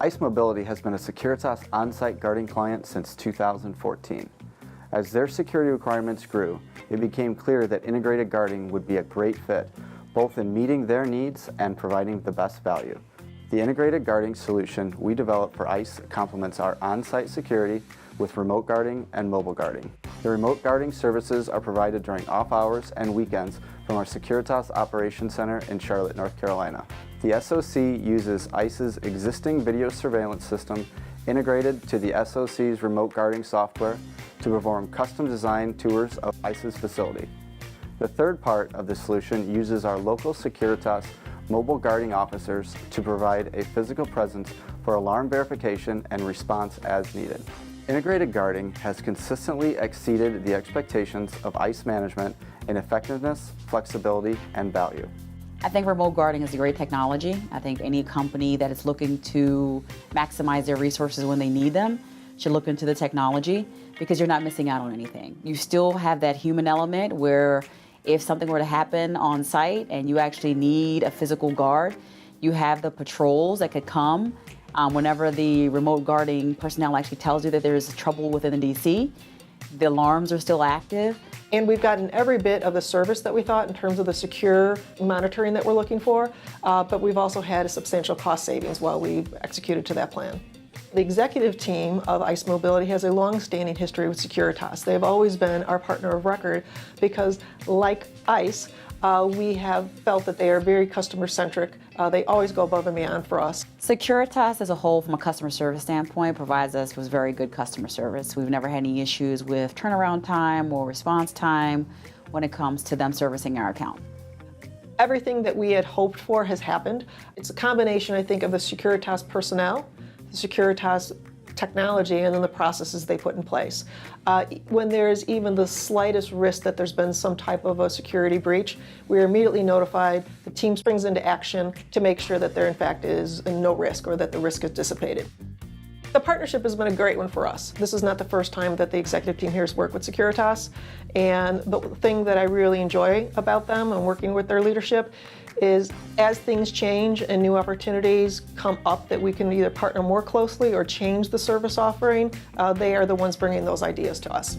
ICE Mobility has been a Securitas On-site Guarding client since 2014. As their security requirements grew, it became clear that integrated guarding would be a great fit, both in meeting their needs and providing the best value. The integrated guarding solution we developed for ICE complements our on-site security with remote guarding and mobile guarding. The remote guarding services are provided during off hours and weekends from our Securitas Operations Center in Charlotte, North Carolina. The SOC uses ICE's existing video surveillance system integrated to the SOC's remote guarding software to perform custom-designed tours of ICE's facility. The third part of the solution uses our local Securitas mobile guarding officers to provide a physical presence for alarm verification and response as needed. Integrated guarding has consistently exceeded the expectations of ICE management in effectiveness, flexibility, and value. I think remote guarding is a great technology. I think any company that is looking to maximize their resources when they need them should look into the technology because you're not missing out on anything. You still have that human element where if something were to happen on site and you actually need a physical guard, you have the patrols that could come whenever the remote guarding personnel actually tells you that there is trouble within the DC. The alarms are still active. And we've gotten every bit of the service that we thought in terms of the secure monitoring that we're looking for, but we've also had a substantial cost savings while we've executed to that plan. The executive team of ICE Mobility has a long-standing history with Securitas. They've always been our partner of record because, like ICE, we have felt that they are very customer-centric. They always go above and beyond for us. Securitas as a whole, from a customer service standpoint, provides us with very good customer service. We've never had any issues with turnaround time or response time when it comes to them servicing our account. Everything that we had hoped for has happened. It's a combination, I think, of the Securitas personnel, the Securitas technology, and then the processes they put in place. When there's even the slightest risk that there's been some type of a security breach, we are immediately notified. The team springs into action to make sure that there in fact is no risk or that the risk is dissipated. The partnership has been a great one for us. This is not the first time that the executive team here has worked with Securitas, and the thing that I really enjoy about them and working with their leadership is as things change and new opportunities come up that we can either partner more closely or change the service offering, they are the ones bringing those ideas to us.